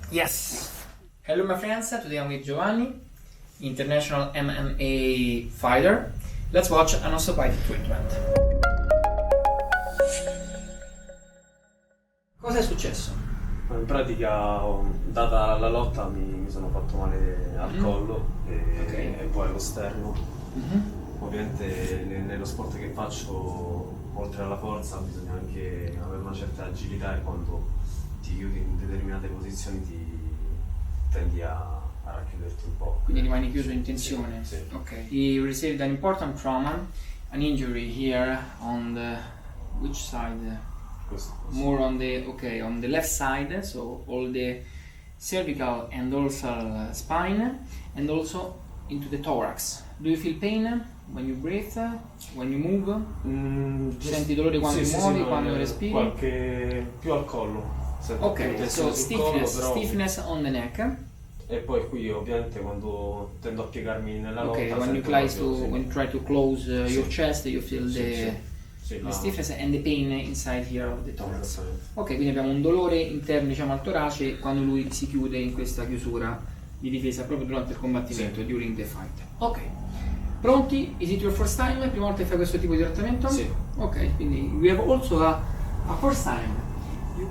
Yes! Hello my friends, today I'm with Giovanni, international MMA fighter. Let's watch an osteopathic treatment. Cosa è successo? In pratica, data la lotta, mi sono fatto male al collo e poi allo sterno. Ovviamente nello sport che faccio, oltre alla forza, bisogna anche avere una certa agilità e quando ti chiudi in determinate posizioni tendi a racchiuderti un po'. Quindi rimani chiuso in tensione? Sì. Ok. He received an important trauma, an injury here on the... which side? Questo. More on the left side, so all the cervical and dorsal spine, and also into the thorax. Do you feel pain when you breathe, when you move? Senti dolore quando ti muovi, quando respiri? Qualche più al collo. Ok, so stiffness on the neck. E poi qui ovviamente quando tendo a piegarmi nella lotta. Ok, when you try to close your chest, you feel the stiffness and the pain inside here of the thorax. Ok, quindi abbiamo un dolore interno, diciamo, al torace quando lui si chiude in questa chiusura di difesa proprio durante il combattimento, during the fight. Ok, pronti? Is it your first time? Prima volta che fai questo tipo di trattamento? Sì. Ok, quindi we have also a first time.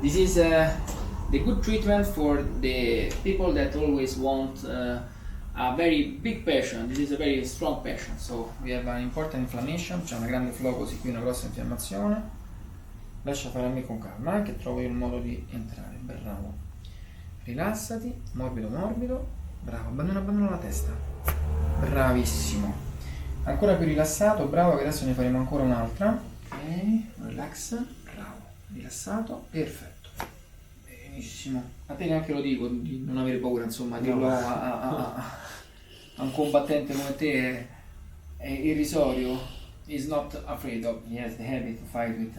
This is the good treatment for the people that always want a very big passion. This is a very strong passion, so we have an important inflammation, c'è una grande flogosi qui, una grossa infiammazione. Lascia fare a me con calma, che trovo io il modo di entrare. Bravo. Rilassati, morbido morbido. Bravo, abbandona la testa. Bravissimo. Ancora più rilassato, bravo, che adesso ne faremo ancora un'altra. Ok, relax. Bravo, rilassato, perfetto. Benissimo. A te neanche lo dico di non avere paura, insomma, dirlo a un combattente come te è irrisorio. Is not afraid of, he has the habit to fight with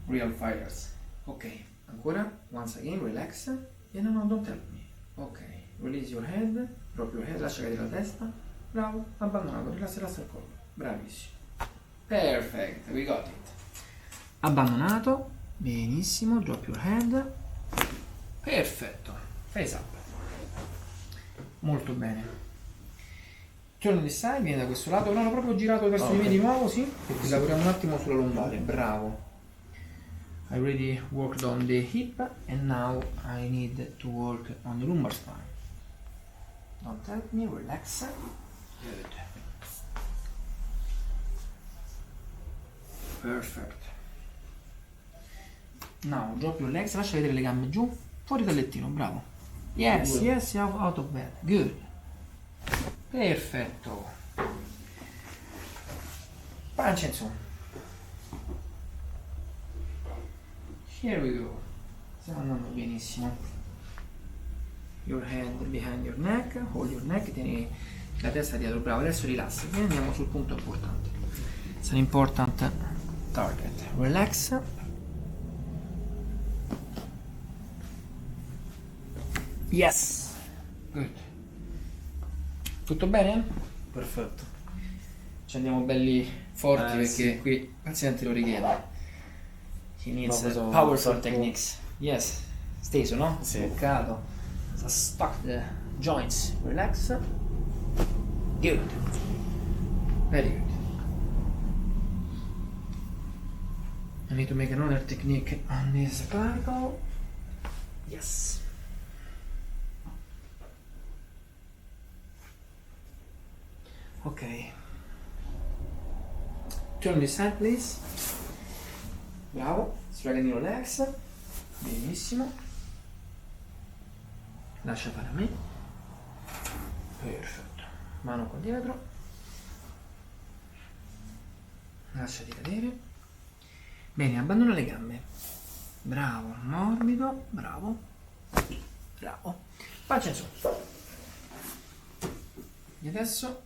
real fighters. Ok, ancora, once again, relax. No, don't help me. Ok, release your head, drop your head, lascia cadere la testa. Bravo, abbandonato, rilassa il collo. Bravissimo. Perfect, we got it. Abbandonato, benissimo, drop your head. Perfetto, face up. Molto bene. Turn this side, vieni da questo lato, no, l'ho proprio girato verso di me di nuovo, sì, perché lavoriamo un attimo sulla lombare, bravo. I already worked on the hip and now I need to work on the lumbar spine. Don't help me, relax. Good. Perfect. Now drop your legs, lascia vedere le gambe giù, fuori dal lettino, bravo. Yes, out of bed. Good. Perfetto. Pancia in su. Here we go. Stiamo andando benissimo. Your hand behind your neck, hold your neck, tieni la testa dietro, bravo. Adesso rilassa, e andiamo sul punto importante. It's an important target. Relax. Yes. Good. Tutto bene? Perfetto. Ci andiamo belli forti perché sì. qui il paziente lo richiede. He needs No, powerful techniques. Yes. Steso, no? Sì. Bloccato. So stuck the joints. Relax. Good. Very good. I need to make another technique on this clavicle. Yes. Ok. Turn this side, please. Bravo. Straighten your legs. Benissimo. Lascia fare a me. Perfetto. Mano qua dietro. Lasciati cadere. Bene, abbandona le gambe. Bravo, morbido. Bravo. Bravo. Pancia in su. E adesso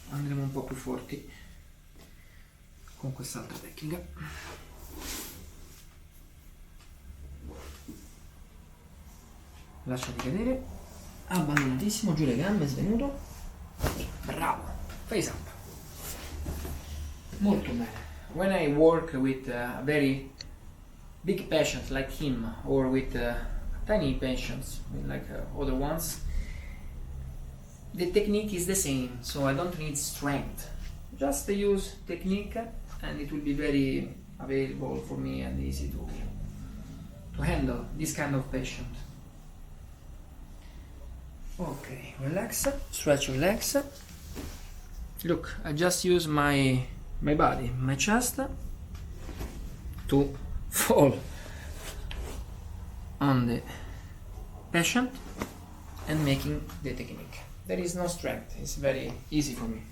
andremo un po' più forti con quest'altra tecnica. Lasciati cadere, abbandonatissimo, giù le gambe, svenuto. Bravo, face up. Molto bene. When I work with a very big patient like him or with a tiny patients like other ones. The technique is the same, so I don't need strength. Just use technique and it will be very available for me and easy to handle this kind of patient. Okay, relax, stretch your legs. Look, I just use my body, my chest to fall on the patient and making the technique. There is no strength, it's very easy for me.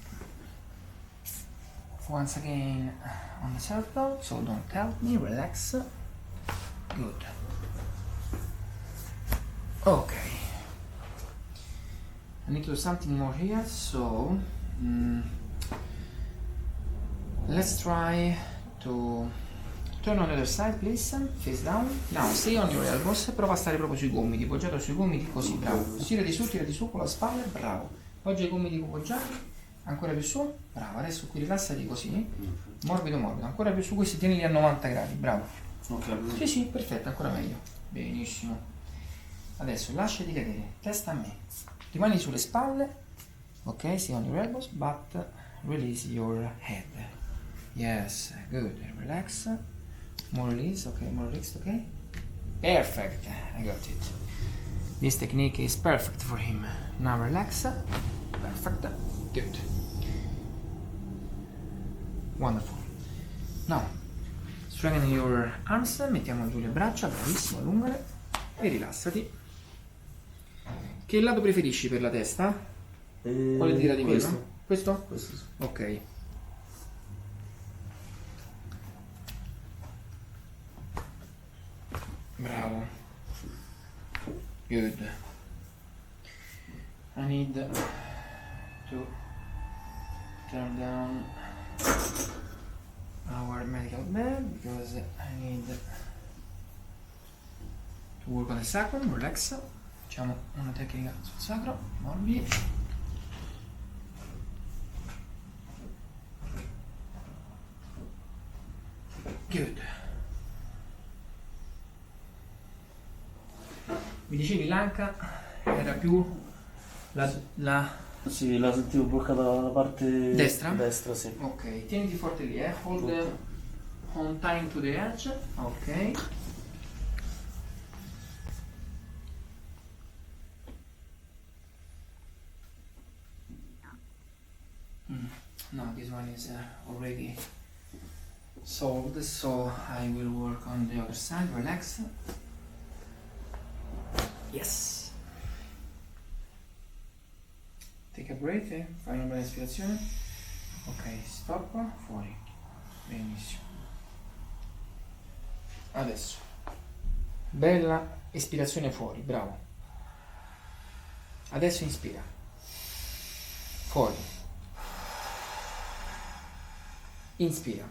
Once again on the circle, so don't help me, relax. Good. Okay. I need to do something more here, so let's try to turn on the other side, please. Face down. Now stay on your elbows. Prova a stare proprio sui gomiti, poggiato sui gomiti, così, bravo. Tirati su con la spalla, bravo. Poggia i gomiti poggiati, ancora più su, bravo. Adesso qui rilassati così, morbido, morbido. Ancora più su, questi tienili a 90 gradi, bravo. Ok. Sì, perfetto, ancora meglio. Benissimo. Adesso lasciati cadere, testa a me. Rimani sulle spalle, ok, stay on your elbows, but release your head. Yes, good, relax. More release, okay, more release, okay. Perfect, I got it. This technique is perfect for him. Now relax, perfect, good. Wonderful. Now, strengthen your arms, mettiamo giù le braccia, bravissimo, allungale e rilassati. Che lato preferisci per la testa? Quale tira di questo. meno? Questo? Questo sì. Ok. Bravo. Good. I need to turn down our medical bed because I need to work on the sacrum, relax. Facciamo una tecnica sul sacro, morbidi. Good. Mi dicevi l'anca era più la Sì, la sentivo bloccata dalla parte destra? Destra, sì. Ok, tieniti forte lì, hold on time to the edge. Ok. No, this one is already solved, so I will work on the other side. Relax. Yes. Take a breath, fai una bella respirazione. Ok, stop, fuori. Benissimo. Adesso. Bella espirazione fuori, bravo. Adesso inspira. Fuori. Inspira.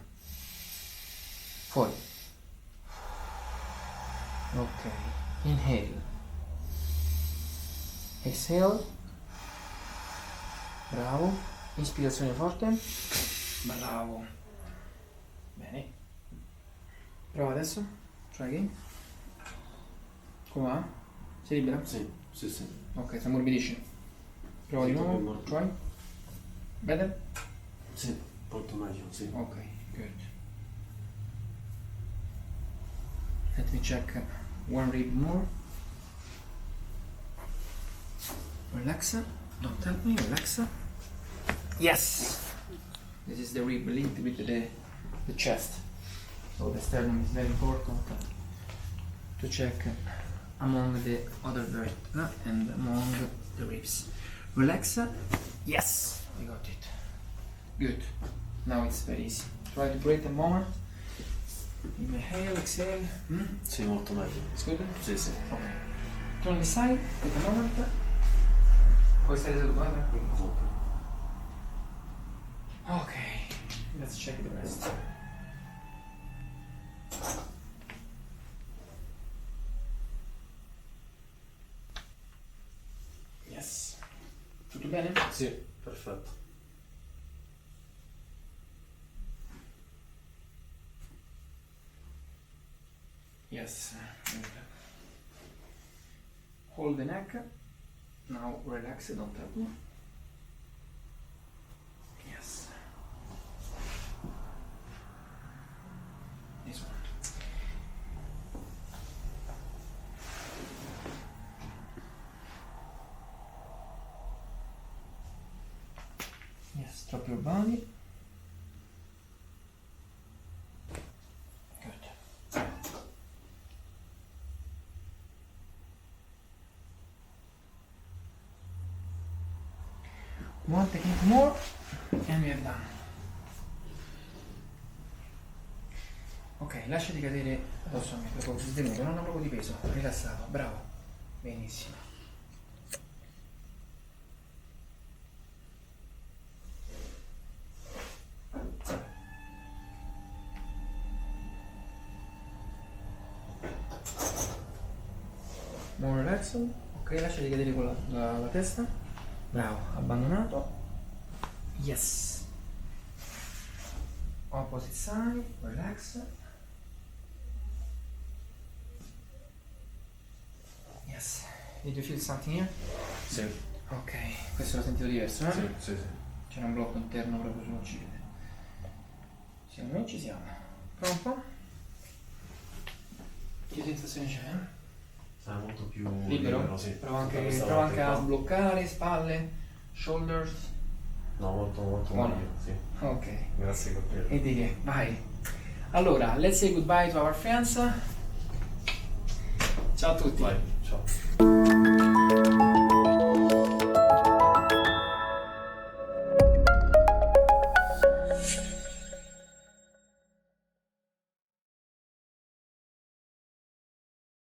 Fuori. Ok. Inhale. Exhale. Bravo. Ispirazione forte. Bravo. Bene. Prova adesso. Try again. Come va? Sei libera? Sì, sì, sì. Ok, si ammorbidisce. Prova di nuovo. Try. Better? Sì, molto meglio, sì. Ok, good. Let me check one rib more. Relax. Don't help me. Relax. Yes. This is the rib linked with the chest. So the sternum is very important to check among the other vertebrae and among the ribs. Relax. Yes. I got it. Good. Now it's very easy. Try to breathe a moment. Inhale, exhale. Sì, molto meglio. It's good? Sì, sì. Okay. Turn the side, take a moment. Puoi stare seduto, tranquillo. Ok, let's check the rest. Yes. Tutto bene? Sì, perfetto. Yes. hold the neck. Now relax, don't tap. Yes. This one. Yes, drop your body. Good. One technique more and we are done. Ok, lasciati cadere addosso a me, proprio svenuto, non ho proprio di peso, rilassato, bravo, benissimo. More relaxed, ok, lasciati cadere con la testa, bravo, abbandonato, yes. Opposite side, relax. Yes. Did you feel something here? Sì. Ok, questo l'ho sentito diverso, eh? Sì. C'era un blocco interno proprio sull'occipite. Siamo noi, ci siamo. Pronto? Che sensazione c'è? Sarà molto più Libero? sì. Prova anche, Questa prova volta anche a qua. sbloccare shoulders, shoulders. No, molto Buono. meglio, sì. Ok. Grazie Gabriele. E di che? Vai. Allora, let's say goodbye to our friends. Ciao a tutti. Vai, ciao.